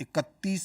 31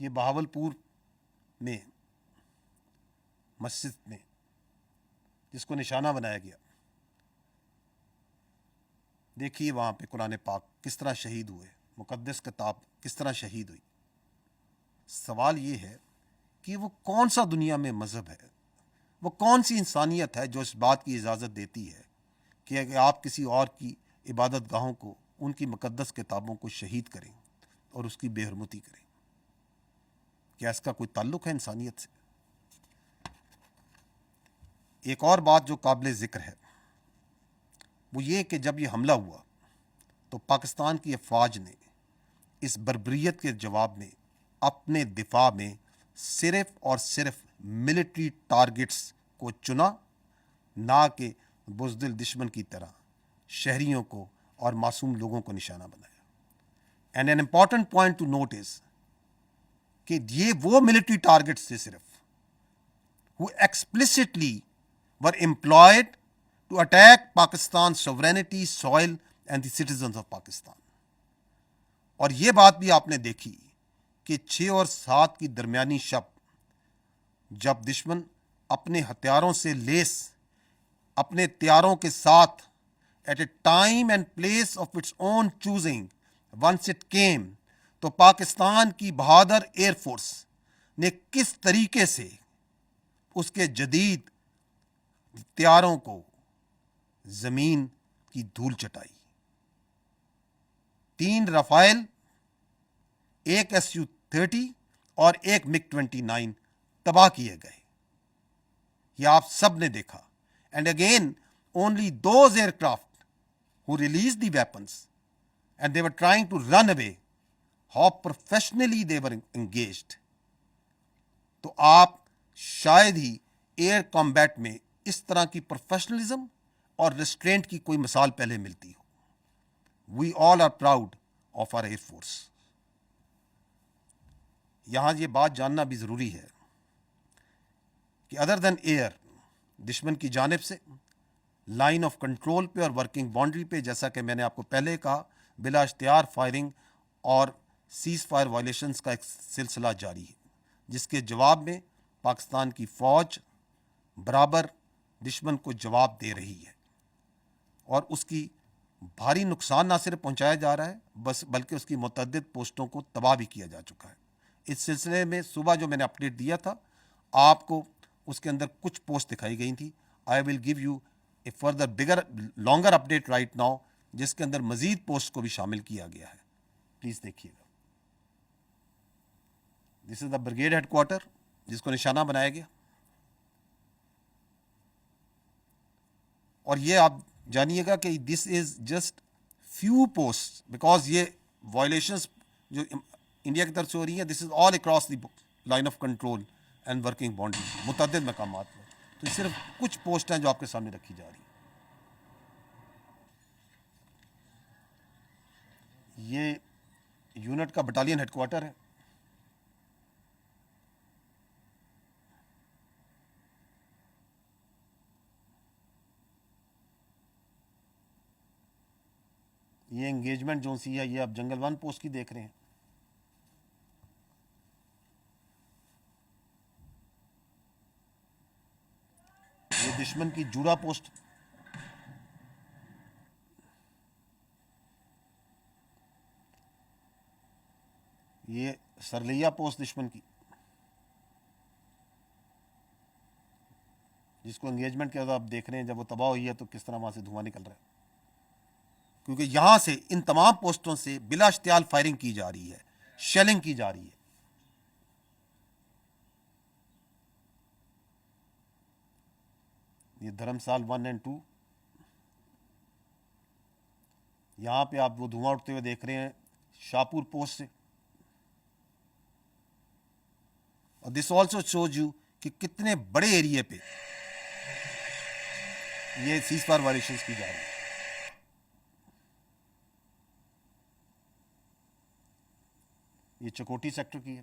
یہ بہاولپور میں مسجد میں جس کو نشانہ بنایا گیا، دیکھیے وہاں پہ قرآن پاک کس طرح شہید ہوئے، مقدس کتاب کس طرح شہید ہوئی۔ سوال یہ ہے کہ وہ کون سا دنیا میں مذہب ہے، وہ کون سی انسانیت ہے جو اس بات کی اجازت دیتی ہے کہ اگر آپ کسی اور کی عبادت گاہوں کو، ان کی مقدس کتابوں کو شہید کریں اور اس کی بے حرمتی کریں؟ کیا اس کا کوئی تعلق ہے انسانیت سے؟ ایک اور بات جو قابل ذکر ہے وہ یہ کہ جب یہ حملہ ہوا تو پاکستان کی افواج نے اس بربریت کے جواب میں اپنے دفاع میں صرف اور صرف ملٹری ٹارگٹس کو چنا، نہ کہ بزدل دشمن کی طرح شہریوں کو اور معصوم لوگوں کو نشانہ بنایا۔ And an important point to note is کہ یہ وہ ملٹری ٹارگٹس تھے صرف who explicitly were employed to attack Pakistan's sovereignty, soil and the citizens of Pakistan۔ اور یہ بات بھی آپ نے دیکھی کہ 6 اور 7 کی درمیانی شب جب دشمن اپنے ہتھیاروں سے لیس اپنے تیاروں کے ساتھ at a time and place of its own choosing once it came، تو پاکستان کی بہادر ایئر فورس نے کس طریقے سے اس کے جدید تیاروں کو زمین کی دھول چٹائی۔ 3 رافائل، 1 Su-30 اور 1 MiG-29 تباہ کیے گئے، یہ آپ سب نے دیکھا۔ And again only those aircraft who released the weapons and they were trying to run away, how professionally they were engaged۔ تو آپ شاید ہی ایئر کمبیٹ میں اس طرح کی پروفیشنلزم اور ریسٹرینٹ کی کوئی مثال پہلے ملتی ہو۔ We all are proud of our air force. یہاں یہ بات جاننا بھی ضروری ہے کہ ادر دین ایئر، دشمن کی جانب سے لائن آف کنٹرول پہ اور ورکنگ باؤنڈری پہ، جیسا کہ میں نے آپ کو پہلے کہا، بلا اشتہار فائرنگ اور سیز فائر وائلیشنز کا ایک سلسلہ جاری ہے، جس کے جواب میں پاکستان کی فوج برابر دشمن کو جواب دے رہی ہے، اور اس کی بھاری نقصان نہ صرف پہنچایا جا رہا ہے بلکہ اس کی متعدد پوسٹوں کو تباہ بھی کیا جا چکا ہے۔ اس سلسلے میں صبح جو میں نے اپڈیٹ دیا تھا آپ کو، اس کے اندر کچھ پوسٹ دکھائی گئی تھی۔ I will give you a further bigger longer update right now, جس کے اندر مزید پوسٹ کو بھی شامل کیا گیا ہے، پلیز دیکھیے گا۔ دس از دا بریگیڈ ہیڈ کوارٹر جس کو نشانہ بنایا گیا، اور یہ آپ جانیے گا کہ this is just few post, because یہ وائلیشنس جو انڈیا کی طرف سے ہو رہی ہیں، this is all across the line of control and working boundary, متعدد مقامات پر۔ تو صرف کچھ پوسٹ ہیں جو آپ کے سامنے رکھی جا رہی ہیں۔ یہ یونٹ کا بٹالین ہیڈ کوارٹر ہے۔ یہ انگیجمنٹ جو سی ہے، یہ آپ جنگل 1 پوسٹ کی دیکھ رہے ہیں۔ یہ دشمن کی جوڑا پوسٹ، یہ سرلیا پوسٹ دشمن کی، جس کو انگیجمنٹ کے بعد آپ دیکھ رہے ہیں جب وہ تباہ ہوئی ہے تو کس طرح وہاں سے دھواں نکل رہا ہے، کیونکہ یہاں سے ان تمام پوسٹوں سے بلا اشتعال فائرنگ کی جا رہی ہے، شیلنگ کی جا رہی ہے۔ یہ دھرمسال 1 اور 2، یہاں پہ آپ وہ دھواں اٹھتے ہوئے دیکھ رہے ہیں شاہپور پوسٹ سے، اور دس آلسو شوز یو کہ کتنے بڑے ایریے پہ یہ سیز فائر وائلیشنز کی جا رہی ہے۔ یہ چکوٹی سیکٹر کی ہے۔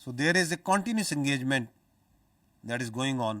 So there is a continuous engagement that is going on.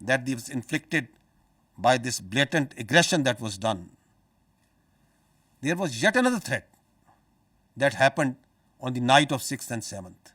that was inflicted by this blatant aggression that was done, there was yet another threat that happened on the night of 6th and 7th,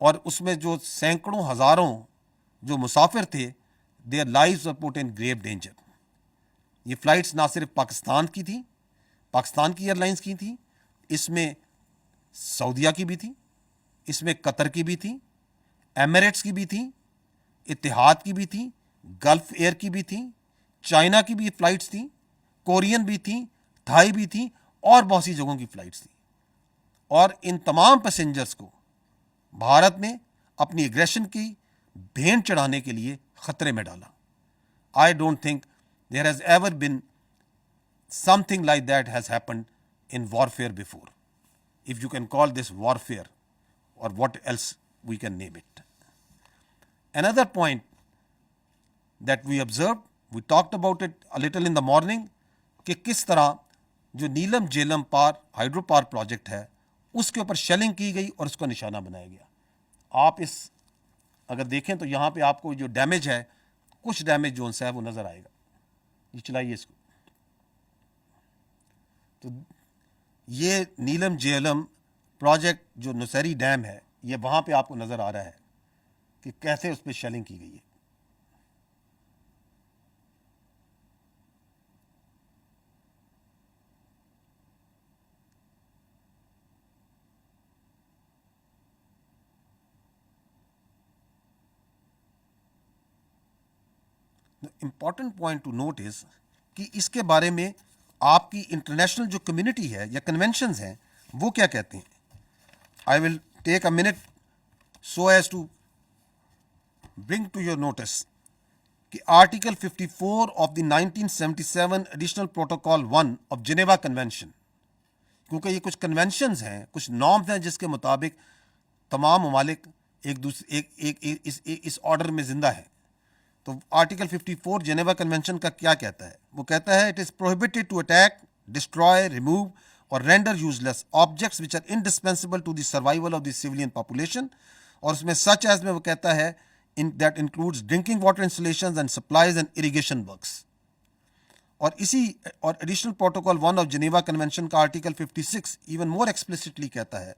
اور اس میں جو سینکڑوں ہزاروں جو مسافر تھے, their lives are put in grave danger. یہ فلائٹس نہ صرف پاکستان کی تھیں, پاکستان کی ایئر لائنس کی تھیں, اس میں سعودیہ کی بھی تھی, اس میں قطر کی بھی تھی, ایمریٹس کی بھی تھی, اتحاد کی بھی تھی, گلف ایئر کی بھی تھی, چائنا کی بھی فلائٹس تھیں, کورین بھی تھیں, تھائی بھی تھیں, اور بہت سی جگہوں کی فلائٹس تھیں. اور ان تمام پیسنجرز کو بھارت نے اپنی ایگریشن کی بھینٹ چڑھانے کے لیے خطرے میں ڈالا. I don't think there has ever been something like that has happened in warfare before, if you can call this warfare, or what else we can name it. Another point that we observed, we talked about it a little in the morning, کہ کس طرح جو نیلم Jhelum hydro power project ہے اس کے اوپر shelling کی گئی اور اس کو نشانہ بنایا گیا. آپ اس اگر دیکھیں تو یہاں پہ آپ کو جو ڈیمیج ہے, کچھ ڈیمیج جو ہے وہ نظر آئے گا. یہ چلائیے اس کو. تو یہ نیلم جیلم پروجیکٹ جو نوسیری ڈیم ہے, یہ وہاں پہ آپ کو نظر آ رہا ہے کہ کیسے اس پہ شیلنگ کی گئی ہے. Important point to note is کہ اس کے بارے میں آپ کی انٹرنیشنل جو کمیونٹی ہے یا کنونشنز ہیں وہ کیا کہتے ہیں. I will take a minute so as to bring to your notice کہ article 54 of the 1977 additional protocol 1 of Geneva convention, کیونکہ یہ کچھ کنونشنز ہیں, کچھ نارمز ہیں جس کے مطابق تمام ممالک ایک دوسرے اس آرڈر میں زندہ ہیں. تو آرٹیکل 54 جنیوا کنونشن کا کیا کہتا ہے؟ وہ کہتا ہے it is prohibited to attack, destroy, remove اور render useless objects which are indispensable to the survival of the civilian population. اور اس میں سچ ایز میں وہ کہتا ہے that includes drinking water installations and supplies and irrigation works. اور اسی اور additional protocol 1 of Geneva convention کا آرٹیکل 56 ایون مور ایکسپلسٹلی کہتا ہے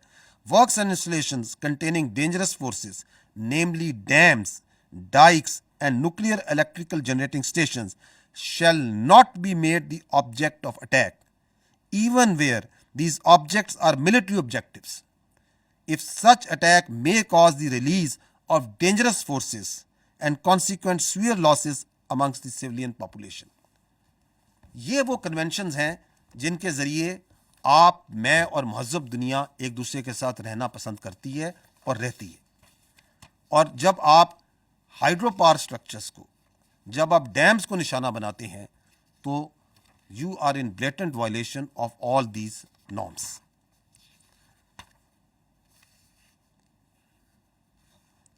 works and installations containing dangerous forces namely dams, ڈائکس and nuclear electrical generating stations shall not be made the object of attack, even where these objects are military objectives, if such attack may cause the release of dangerous forces and consequent severe losses amongst the civilian population. یہ وہ conventions ہیں جن کے ذریعے آپ, میں اور مہذب دنیا ایک دوسرے کے ساتھ رہنا پسند کرتی ہے اور رہتی ہے. اور جب آپ ہائیڈرو پاور اسٹرکچرس کو, جب آپ ڈیمز کو نشانہ بناتے ہیں تو you are in blatant violation of all these norms.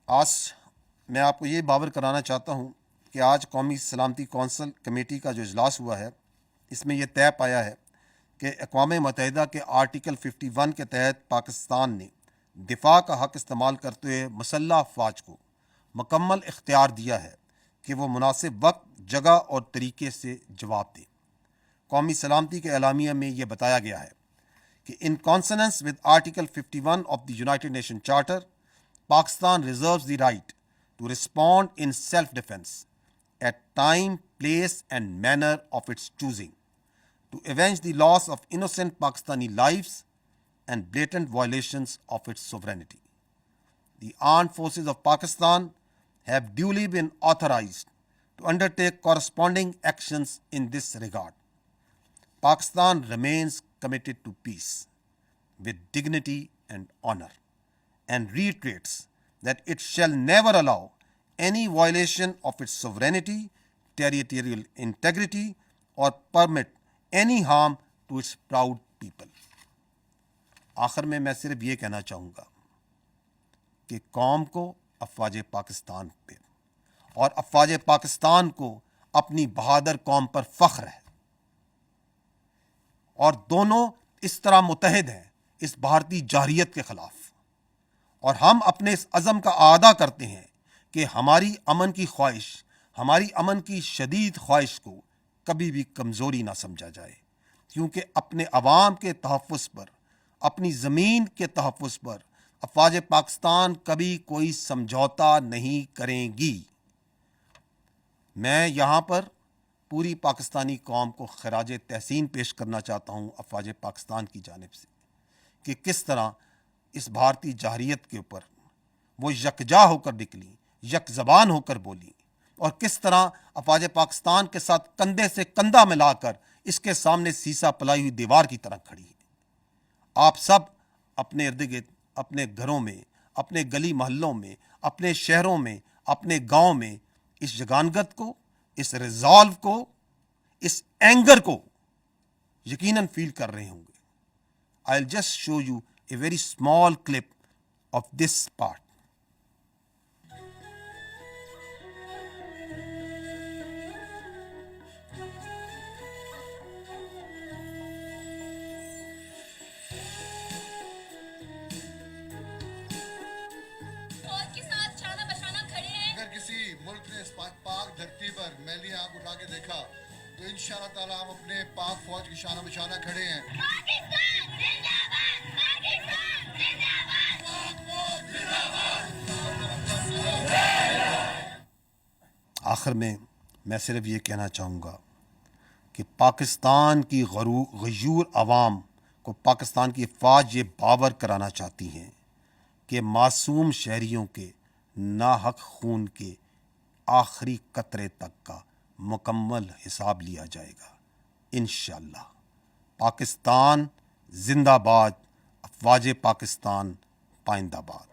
آج میں آپ کو یہ باور کرانا چاہتا ہوں کہ آج قومی سلامتی کونسل کمیٹی کا جو اجلاس ہوا ہے اس میں یہ طے پایا ہے کہ اقوام متحدہ کے آرٹیکل 51 کے تحت پاکستان نے دفاع کا حق استعمال کرتے ہوئے مسلح افواج کو مکمل اختیار دیا ہے کہ وہ مناسب وقت, جگہ اور طریقے سے جواب دیں. قومی سلامتی کے اعلامیہ میں یہ بتایا گیا ہے کہ in consonance with article 51 of the United Nation charter, Pakistan reserves the right to respond in self defence at time, place and manner of its choosing to avenge the loss of innocent Pakistani lives and blatant violations of its sovereignty. The armed forces of Pakistan have duly been authorized to undertake corresponding actions in this regard. Pakistan remains committed to peace with dignity and honor and reiterates that it shall never allow any violation of its sovereignty, territorial integrity, or permit any harm to its proud people. آخر میں صرف یہ کہنا چاہوں گا کہ قوم کو افواج پاکستان پہ اور افواج پاکستان کو اپنی بہادر قوم پر فخر ہے, اور دونوں اس طرح متحد ہیں اس بھارتی جارحیت کے خلاف. اور ہم اپنے اس عزم کا اعادہ کرتے ہیں کہ ہماری امن کی خواہش, ہماری امن کی شدید خواہش کو کبھی بھی کمزوری نہ سمجھا جائے, کیونکہ اپنے عوام کے تحفظ پر, اپنی زمین کے تحفظ پر, افواج پاکستان کبھی کوئی سمجھوتا نہیں کریں گی. میں یہاں پر پوری پاکستانی قوم کو خراج تحسین پیش کرنا چاہتا ہوں افواج پاکستان کی جانب سے کہ کس طرح اس بھارتی جارحیت کے اوپر وہ یکجا ہو کر نکلی, یک زبان ہو کر بولی, اور کس طرح افواج پاکستان کے ساتھ کندھے سے کندھا ملا کر اس کے سامنے سیسا پلائی ہوئی دیوار کی طرح کھڑی ہے. آپ سب اپنے ارد گرد, اپنے گھروں میں, اپنے گلی محلوں میں, اپنے شہروں میں, اپنے گاؤں میں اس یگانگت کو, اس ریزالو کو, اس اینگر کو یقیناً فیل کر رہے ہوں گے. I'll just show you a very small clip of this part. اگر کسی ملک نے اس پاک دھرتی پر میلی آنکھ اٹھا کے دیکھا تو انشاءاللہ تعالی ہم اپنے پاک فوج کی شانہ بشانہ کھڑے ہیں. پاکستان زندہ باد, پاکستان زندہ باد. آخر میں صرف یہ کہنا چاہوں گا کہ پاکستان کی غیور عوام کو پاکستان کی افواج یہ باور کرانا چاہتی ہیں کہ معصوم شہریوں کے ناحق خون کے آخری قطرے تک کا مکمل حساب لیا جائے گا انشاءاللہ. پاکستان زندہ باد, افواج پاکستان پائندہ باد.